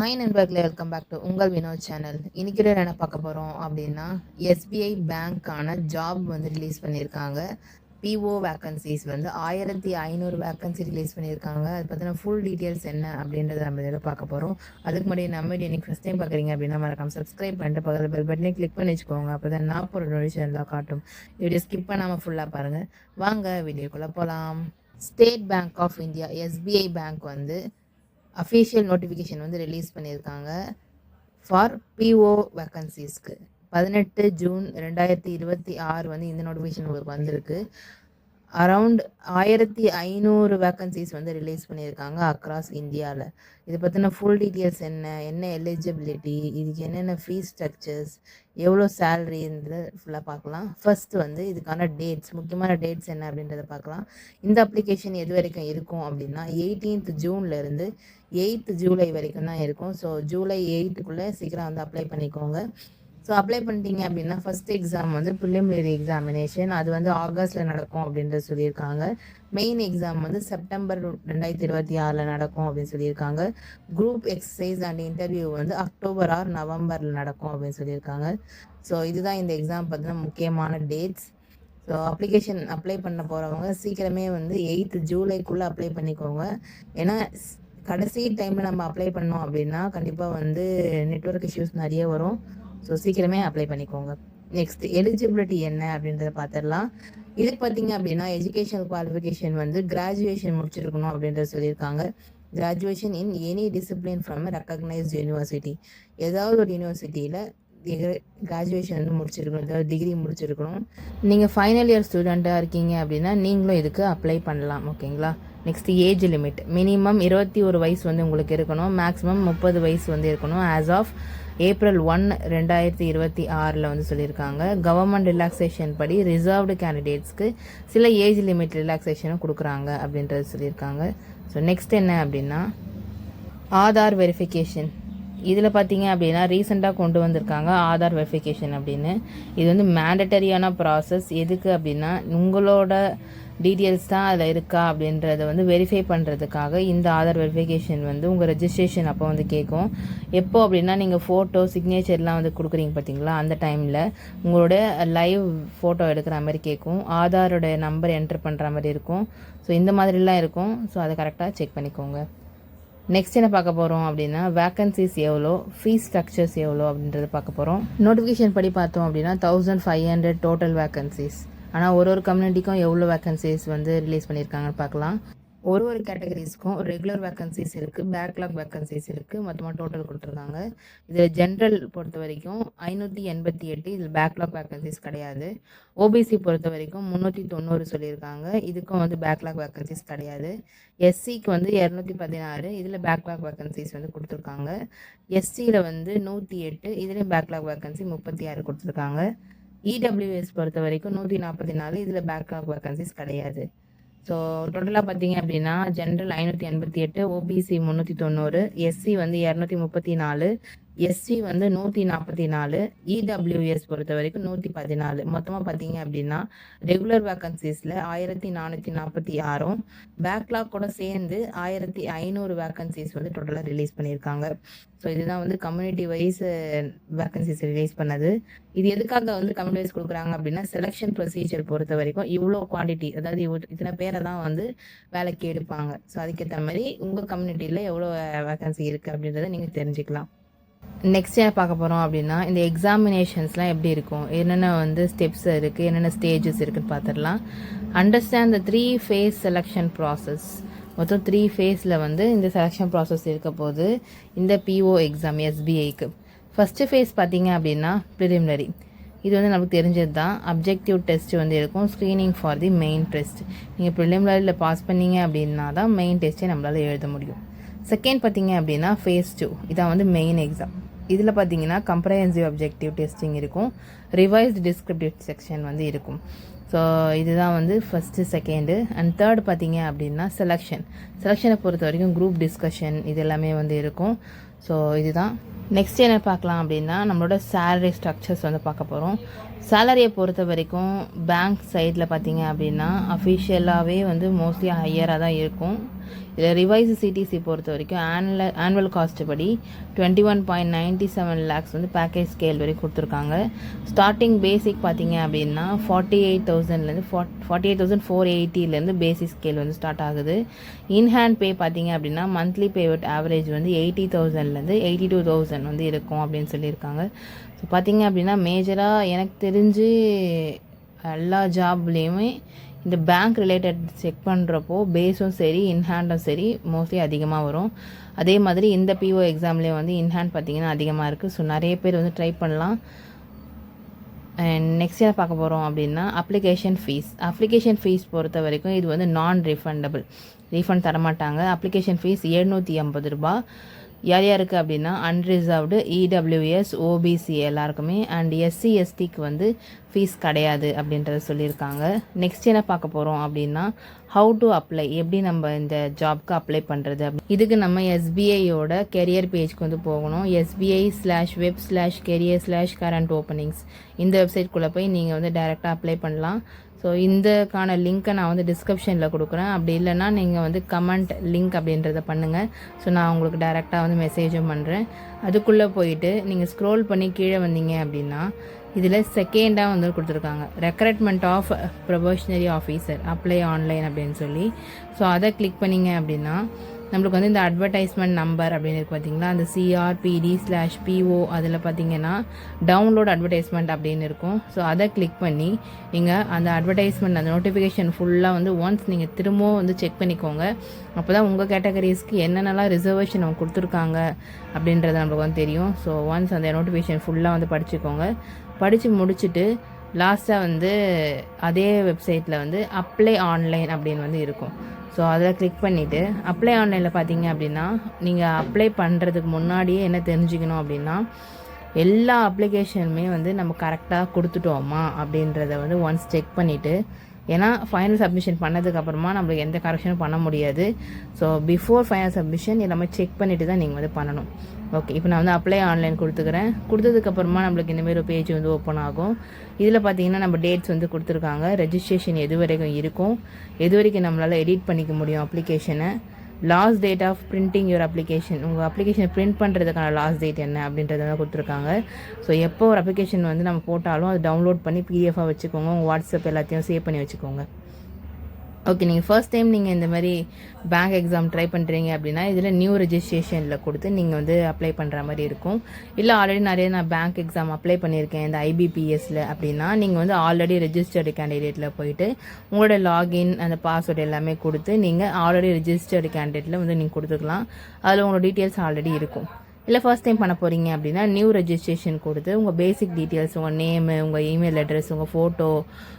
Hi நண்பர்களே, welcome back to உங்கள் Vinod channel. இன்னைக்கு என்ன பார்க்க போகிறோம் அப்படின்னா, எஸ்பிஐ பேங்க்கான ஜாப் வந்து ரிலீஸ் பண்ணியிருக்காங்க. பிஓ வேக்கன்சிஸ் வந்து 1500 வேக்கன்சி ரிலீஸ் பண்ணியிருக்காங்க. அது பார்த்தீங்கன்னா ஃபுல் டீட்டெயில்ஸ் என்ன அப்படின்றத நம்ம இதில் பார்க்க போகிறோம். அதுக்கு முன்னாடி நம்ம இன்னைக்கு ஃபஸ்ட் டைம் பார்க்குறீங்க அப்படின்னா மறக்காம சப்ஸ்கிரைப் பண்ணிட்டு பக்கத்தில் பெல் பட்டனே கிளிக் பண்ணி வச்சுக்கோங்க. அப்போ தான் நான் போகிற நோட்டிஃபிகேஷன்லாம் காட்டும். வீடியோ ஸ்கிப் பண்ணாமல் ஃபுல்லாக பாருங்கள். வாங்க வீடியோக்குள்ளே போகலாம். State bank of India SBI bank வந்து அஃபீஷியல் நோட்டிஃபிகேஷன் வந்து ரிலீஸ் பண்ணியிருக்காங்க ஃபார் பிஓ வேக்கன்சிஸ்க்கு. 18 ஜூன் 2026 வந்து இந்த நோட்டிஃபிகேஷன் உங்களுக்கு வந்திருக்கு. அரவுண்ட் 1500 வேக்கன்சிஸ் வந்து ரிலீஸ் பண்ணியிருக்காங்க அக்ராஸ் இந்தியாவில். இதை பற்றின ஃபுல் டீட்டெயில்ஸ் என்ன எலிஜிபிலிட்டி, இதுக்கு என்னென்ன ஃபீஸ் ஸ்ட்ரக்சர்ஸ், எவ்வளோ சேலரின்றது ஃபுல்லாக பார்க்கலாம். ஃபர்ஸ்ட் வந்து இதுக்கான டேட்ஸ், முக்கியமான டேட்ஸ் என்ன அப்படின்றத பார்க்கலாம். இந்த அப்ளிகேஷன் எது வரைக்கும் இருக்கும் அப்படின்னா 18th ஜூன்லேருந்து 8th ஜூலை வரைக்கும் தான் இருக்கும். ஸோ ஜூலை 8க்குள்ளே சீக்கிரம் வந்து அப்ளை பண்ணிக்கோங்க. ஸோ அப்ளை பண்ணிட்டீங்க அப்படின்னா ஃபர்ஸ்ட் எக்ஸாம் வந்து ப்ரிலிமினரி எக்ஸாமினேஷன், அது வந்து ஆகஸ்ட்டில் நடக்கும் அப்படின்றது சொல்லியிருக்காங்க. மெயின் எக்ஸாம் வந்து செப்டம்பர் 2026 நடக்கும் அப்படின்னு சொல்லியிருக்காங்க. குரூப் எக்ஸசைஸ் அண்ட் இன்டர்வியூ வந்து அக்டோபர் ஆர் நவம்பரில் நடக்கும் அப்படின்னு சொல்லியிருக்காங்க. ஸோ இதுதான் இந்த எக்ஸாம் பற்றின முக்கியமான டேட்ஸ். ஸோ அப்ளிகேஷன் அப்ளை பண்ண போகிறவங்க சீக்கிரமே வந்து 8th ஜூலைக்குள்ளே அப்ளை பண்ணிக்கோங்க. ஏன்னா கடைசி டைமில் நம்ம அப்ளை பண்ணோம் அப்படின்னா கண்டிப்பாக வந்து நெட்வொர்க் இஷ்யூஸ் நிறைய வரும். ஸோ சீக்கிரமே அப்ளை பண்ணிக்கோங்க. நெக்ஸ்ட் எலிஜிபிலிட்டி என்ன அப்படின்றத பார்த்துடலாம். இது பார்த்தீங்க அப்படின்னா எஜுகேஷனல் குவாலிஃபிகேஷன் வந்து கிராஜுவேஷன் முடிச்சிருக்கணும் அப்படின்றத சொல்லியிருக்காங்க. Graduation in any discipline from recognised university, ஏதாவது ஒரு யூனிவர்சிட்டியில் கிராஜுவேஷன் வந்து முடிச்சிருக்கணும், ஏதாவது டிகிரி முடிச்சிருக்கணும். நீங்கள் ஃபைனல் இயர் ஸ்டூடெண்ட்டாக இருக்கீங்க அப்படின்னா நீங்களும் இதுக்கு அப்ளை பண்ணலாம். ஓகேங்களா. நெக்ஸ்ட் ஏஜ் லிமிட் மினிமம் 21 வயசு வந்து உங்களுக்கு இருக்கணும், மேக்ஸிமம் 30 வயசு வந்து இருக்கணும். ஆஸ் ஆஃப் April 1, 2026 வந்து சொல்லியிருக்காங்க. கவர்மெண்ட் ரிலாக்ஸேஷன் படி ரிசர்வ்டு கேண்டிடேட்ஸ்க்கு சில ஏஜ் லிமிட் ரிலாக்ஸேஷனும் கொடுக்குறாங்க அப்படின்றது சொல்லியிருக்காங்க. ஸோ நெக்ஸ்ட் என்ன அப்படின்னா ஆதார் வெரிஃபிகேஷன். இதில் பார்த்தீங்க அப்படின்னா ரீசெண்டாக கொண்டு வந்திருக்காங்க ஆதார் வெரிஃபிகேஷன் அப்படின்னு. இது வந்து மேண்டட்டரியான ப்ராசஸ். எதுக்கு அப்படின்னா உங்களோட டீட்டெயில்ஸ் தான் அதில் இருக்கா அப்படின்றத வந்து வெரிஃபை பண்ணுறதுக்காக இந்த ஆதார் வெரிஃபிகேஷன் வந்து உங்கள் ரெஜிஸ்ட்ரேஷன் அப்போ வந்து கேட்கும். எப்போ அப்படின்னா நீங்கள் ஃபோட்டோ சிக்னேச்சர்லாம் வந்து கொடுக்குறீங்க பார்த்தீங்களா, அந்த டைமில் உங்களோட லைவ் ஃபோட்டோ எடுக்கிற மாதிரி கேட்கும். ஆதாரோட நம்பர் என்டர் பண்ணுற மாதிரி இருக்கும். ஸோ இந்த மாதிரிலாம் இருக்கும். ஸோ அதை கரெக்டாக செக் பண்ணிக்கோங்க. நெக்ஸ்ட் என்ன பார்க்க போகிறோம் அப்படின்னா வேக்கன்சிஸ் எவ்வளோ, ஃபீஸ் ஸ்ட்ரக்சர்ஸ் எவ்வளோ அப்படின்றத பார்க்க போகிறோம். நோட்டிஃபிகேஷன் படி பார்த்தோம் அப்படின்னா 1500 டோட்டல் வேக்கன்சிஸ். ஆனால் ஒரு கம்யூனிட்டிக்கும் எவ்வளோ வேக்கன்சிஸ் வந்து ரிலீஸ் பண்ணியிருக்காங்கன்னு பார்க்கலாம். ஒரு கேட்டகரிஸ்க்கும் ரெகுலர் வேக்கன்சிஸ் இருக்குது, பேக்லாக் வேக்கன்சிஸ் இருக்குது. மொத்தமாக டோட்டல் கொடுத்துருக்காங்க. இதில் ஜென்ரல் பொறுத்த வரைக்கும் 588, இதில் பேக்லாக் வேக்கன்சிஸ் கிடையாது. ஓபிசி பொறுத்த வரைக்கும் 390 சொல்லியிருக்காங்க, இதுக்கும் வந்து பேக்லாக் வேக்கன்சிஸ் கிடையாது. எஸ்சிக்கு வந்து 216, இதில் பேக்லாக் வேக்கன்சிஸ் வந்து கொடுத்துருக்காங்க. எஸ்சியில் வந்து 108, இதுலேயும் பேக்லாக் வேக்கன்சி 36 கொடுத்துருக்காங்க. இடபிள்யூஎஸ் பொறுத்த வரைக்கும் 144, இதில் பேக்லாக் வேக்கன்சிஸ் கிடையாது. ஸோ டோட்டலாக பார்த்தீங்க அப்படின்னா ஜென்ரல் 588, ஓபிசி 390, எஸ்சி வந்து 234, எஸ்சி வந்து 144, இடபிள்யூஎஸ் பொறுத்த வரைக்கும் 114. மொத்தமாக பார்த்தீங்க அப்படின்னா ரெகுலர் வேக்கன்சிஸில் 1446, பேக்லாக் கூட சேர்ந்து 1500 வேக்கன்சிஸ் வந்து டோட்டலாக ரிலீஸ் பண்ணியிருக்காங்க. ஸோ இதுதான் வந்து கம்யூனிட்டி வைஸ் வேக்கன்சிஸ் ரிலீஸ் பண்ணது. இது எதுக்காக வந்து கம்யூனிட்டி வைஸ் கொடுக்குறாங்க அப்படின்னா செலெக்ஷன் ப்ரொசீஜர் பொறுத்த வரைக்கும் இவ்வளோ குவான்டிட்டி, அதாவது இத்தனை பேரை தான் வந்து வேலைக்கு எடுப்பாங்க. ஸோ அதுக்கேற்ற மாதிரி உங்கள் கம்யூனிட்டியில் எவ்வளோ வேக்கன்சி இருக்குது அப்படின்றத நீங்கள் தெரிஞ்சுக்கலாம். நெக்ஸ்ட் என்ன பார்க்க போகிறோம் அப்படின்னா இந்த எக்ஸாமினேஷன்ஸ்லாம் எப்படி இருக்கும், என்னென்ன வந்து ஸ்டெப்ஸ் இருக்குது, என்னென்ன ஸ்டேஜஸ் இருக்குதுன்னு பார்த்துடலாம். Understand the 3 phase selection process. மொத்தம் 3 phaseல வந்து இந்த செலெக்ஷன் ப்ராசஸ் இருக்க போது இந்த பிஓ எக்ஸாம் எஸ்பிஐக்கு. ஃபஸ்ட்டு ஃபேஸ் பார்த்தீங்க அப்படின்னா ப்ரிலிமினரி. இது வந்து நமக்கு தெரிஞ்சது தான். அப்ஜெக்டிவ் டெஸ்ட் வந்து இருக்கும், screening for the main test. நீங்கள் ப்ரிலிமினரியில் பாஸ் பண்ணீங்க அப்படின்னா தான் மெயின் டெஸ்ட்டே நம்மளால் எழுத முடியும். செகண்ட் பார்த்தீங்க அப்படின்னா phase 2, இதான் வந்து மெயின் எக்ஸாம். இதில் பார்த்தீங்கன்னா கம்ப்ரஹென்சிவ் அப்ஜெக்டிவ் டெஸ்டிங் இருக்கும், ரிவைஸ்டு டிஸ்கிரிப்டிவ் செக்ஷன் வந்து இருக்கும். ஸோ இதுதான் வந்து ஃபஸ்ட்டு, செகண்டு. அண்ட் தேர்ட் பார்த்தீங்க அப்படின்னா செலெக்ஷனை பொறுத்த வரைக்கும் குரூப் டிஸ்கஷன் இது எல்லாமே வந்து இருக்கும். ஸோ இதுதான். நெக்ஸ்ட் என்ன பார்க்கலாம் அப்படின்னா நம்மளோட சேலரி ஸ்ட்ரக்சர்ஸ் வந்து பார்க்க போகிறோம். சேலரியை பொறுத்த வரைக்கும் பேங்க் சைடில் பார்த்தீங்க அப்படின்னா அஃபிஷியலாகவே வந்து மோஸ்ட்லி ஹையராக தான் இருக்கும். இதில் ரிவைஸ் சிடிசி பொறுத்த வரைக்கும் ஆனுவல் காஸ்ட் படி 21.97 lakhs வந்து பேக்கேஜ் ஸ்கேல் வரைக்கும் கொடுத்துருக்காங்க. ஸ்டார்டிங் பேசிக் பார்த்தீங்க அப்படின்னா 48,000லேருந்து 48,480லேருந்து பேசிக் ஸ்கேல் வந்து ஸ்டார்ட் ஆகுது. இன்ஹேண்ட் பே பார்த்தீங்க அப்படின்னா மந்த்லி பேவுட் ஆவரேஜ் வந்து 80,000லேருந்து 82,000 வந்து இருக்கும் அப்படின்னு சொல்லியிருக்காங்க. ஸோ பார்த்தீங்க அப்படின்னா மேஜராக எனக்கு தெரிஞ்சு எல்லா ஜாப்லேயுமே இந்த பேங்க் ரிலேட்டட் செக் பண்ணுறப்போ பேஸும் சரி இன்ஹேண்டும் சரி மோஸ்ட்லி அதிகமாக வரும். அதே மாதிரி இந்த பிஓ எக்ஸாம்லேயும் வந்து இன்ஹேண்ட் பார்த்திங்கன்னா அதிகமாக இருக்குது. ஸோ நிறைய பேர் வந்து ட்ரை பண்ணலாம். அண்ட் நெக்ஸ்ட் என்ன பார்க்க போகிறோம் அப்படின்னா அப்ளிகேஷன் ஃபீஸ் பொறுத்த வரைக்கும் இது வந்து நான் ரீஃபண்டபிள், ரீஃபண்ட் தரமாட்டாங்க. அப்ளிகேஷன் ஃபீஸ் 750 ரூபா. யார் யாருக்கு அப்படின்னா அன்ரிசர்வ்டு, இடபிள்யூஎஸ், ஓபிசி எல்லாருக்குமே, அண்ட் எஸ்சி எஸ்டிக்கு வந்து ஃபீஸ் கிடையாது அப்படின்றத சொல்லியிருக்காங்க. நெக்ஸ்ட் என்ன பார்க்க போகிறோம் அப்படின்னா ஹவு டு அப்ளை, எப்படி நம்ம இந்த ஜாப்க்கு அப்ளை பண்ணுறது. இதுக்கு நம்ம எஸ்பிஐயோட கெரியர் பேஜ்க்கு வந்து போகணும். SBI/web/career/current openings இந்த வெப்சைட்குள்ளே போய் நீங்கள் வந்து டைரெக்டாக அப்ளை பண்ணலாம். ஸோ இந்தக்கான லிங்க்கை நான் வந்து டிஸ்கிரிப்ஷனில் கொடுக்குறேன். அப்படி இல்லைன்னா நீங்கள் வந்து கமெண்ட் லிங்க் அப்படின்றத பண்ணுங்கள். ஸோ நான் உங்களுக்கு டைரெக்டாக வந்து மெசேஜும் பண்ணுறேன். அதுக்குள்ளே போயிட்டு நீங்கள் ஸ்க்ரோல் பண்ணி கீழே வந்தீங்க அப்படின்னா இதில் செகண்டாக வந்து கொடுத்துருக்காங்க recruitment of probationary officer apply online அப்படின்னு சொல்லி. ஸோ அதை கிளிக் பண்ணிங்க அப்படின்னா நம்மளுக்கு வந்து இந்த அட்வர்டைஸ்மெண்ட் நம்பர் அப்படின்னு இருக்குது பார்த்தீங்களா, அந்த CRPD/PO அதில் பார்த்தீங்கன்னா டவுன்லோட் அட்வர்டைஸ்மெண்ட் அப்படின்னு இருக்கும். ஸோ அதை கிளிக் பண்ணி நீங்கள் அந்த அட்வர்டைஸ்மெண்ட் அந்த நோட்டிஃபிகேஷன் ஃபுல்லாக வந்து ஒன்ஸ் நீங்கள் திரும்பவும் வந்து செக் பண்ணிக்கோங்க. அப்போ தான் உங்கள் கேட்டகரிஸ்க்கு என்னென்னலாம் ரிசர்வேஷன் அவங்க கொடுத்துருக்காங்க அப்படின்றது நம்மளுக்கு வந்து தெரியும். ஸோ ஒன்ஸ் அந்த நோட்டிஃபிகேஷன் ஃபுல்லாக வந்து படிச்சுக்கோங்க. படித்து முடிச்சுட்டு லாஸ்ட்டாக வந்து அதே வெப்சைட்டில் வந்து அப்ளை ஆன்லைன் அப்படின்னு வந்து இருக்கும். ஸோ அதில் கிளிக் பண்ணிவிட்டு அப்ளை ஆன்லைனில் பார்த்தீங்க அப்படின்னா நீங்கள் அப்ளை பண்ணுறதுக்கு முன்னாடியே என்ன தெரிஞ்சுக்கணும் அப்படின்னா எல்லா அப்ளிகேஷனுமே வந்து நம்ம கரெக்டாக கொடுத்துட்டோமா அப்படின்றத வந்து ஒன்ஸ் செக் பண்ணிவிட்டு, ஏன்னா ஃபைனல் சப்மிஷன் பண்ணதுக்கப்புறமா நம்மளுக்கு எந்த கரெக்ஷனும் பண்ண முடியாது. ஸோ பிஃபோர் ஃபைனல் சப்மிஷன் எல்லாமே செக் பண்ணிவிட்டு தான் நீங்கள் வந்து பண்ணணும். ஓகே, இப்போ நான் வந்து அப்ளை ஆன்லைன் கொடுத்துக்கிறேன். கொடுத்ததுக்கப்புறமா நம்மளுக்கு இந்தமாரி ஒரு பேஜ் வந்து ஓப்பன் ஆகும். இதில் பார்த்தீங்கன்னா நம்ம டேட்ஸ் வந்து கொடுத்துருக்காங்க. ரெஜிஸ்ட்ரேஷன் எது வரைக்கும் இருக்கும், எது வரைக்கும் நம்மளால் எடிட் பண்ணிக்க முடியும் அப்ளிகேஷனை, last date of printing your application, உங்கள் அப்ளிகேஷனை பிரிண்ட் பண்ணுறதுக்கான லாஸ்ட் டேட் என்ன அப்படின்றத தான் கொடுத்துருக்காங்க. ஸோ எப்போ ஒரு அப்ளிகேஷன் வந்து நம்ம போட்டாலும் அதை டவுன்லோட் பண்ணி பிடிஎஃபாக வச்சுக்கோங்க. உங்கள் வாட்ஸ்அப் எல்லாத்தையும் சேவ் பண்ணி வச்சுக்கோங்க. ஓகே, நீங்கள் ஃபர்ஸ்ட் டைம் நீங்கள் இந்த மாதிரி பேங்க் எக்ஸாம் ட்ரை பண்ணுறீங்க அப்படின்னா இதில் நியூ ரெஜிஸ்ட்ரேஷனில் கொடுத்து நீங்கள் வந்து அப்ளை பண்ணுற மாதிரி இருக்கும். இல்லை ஆல்ரெடி நிறைய நான் பேங்க் எக்ஸாம் அப்ளை பண்ணியிருக்கேன் இந்த IBPSல அப்படின்னா நீங்கள் வந்து ஆல்ரெடி ரெஜிஸ்டர்டு கேண்டிடேட்டில் போயிட்டு உங்களோட லாகின் அந்த பாஸ்வேர்டு எல்லாமே கொடுத்து நீங்கள் ஆல்ரெடி ரெஜிஸ்டர்டு கேண்டிடேட்டில் வந்து நீங்கள் கொடுத்துக்கலாம். அதில் உங்களோட டீட்டெயில்ஸ் ஆல்ரெடி இருக்கும். இல்லை ஃபர்ஸ்ட் டைம் பண்ண போகிறீங்க அப்படின்னா நியூ ரெஜிஸ்ட்ரேஷன் கொடுத்து உங்கள் பேசிக் டீட்டெயில்ஸ், உங்கள் நேமு, உங்கள் இமெயில் அட்ரஸ், உங்கள் ஃபோட்டோ,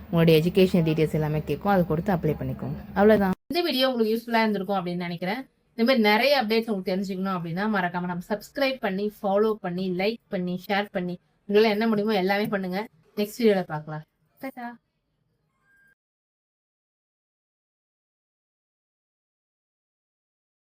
உங்களுடைய எஜுகேஷன் டீட்டெயில்ஸ் எல்லாமே கேட்கும். அதை கொடுத்து அப்ளை பண்ணிக்கோங்க. அவ்வளோதான். இந்த வீடியோ உங்களுக்கு யூஸ்ஃபுல்லாக இருந்திருக்கும் அப்படின்னு நினைக்கிறேன். இந்த மாதிரி நிறைய அப்டேட்ஸ் உங்களுக்கு தெரிஞ்சுக்கணும் அப்படின்னா மறக்காம நம்ம சப்ஸ்கிரைப் பண்ணி, ஃபாலோ பண்ணி, லைக் பண்ணி, ஷேர் பண்ணி, உங்களால் என்ன முடியுமோ எல்லாமே பண்ணுங்க. நெக்ஸ்ட் வீடியோவில் பார்க்கலாம். டாடா.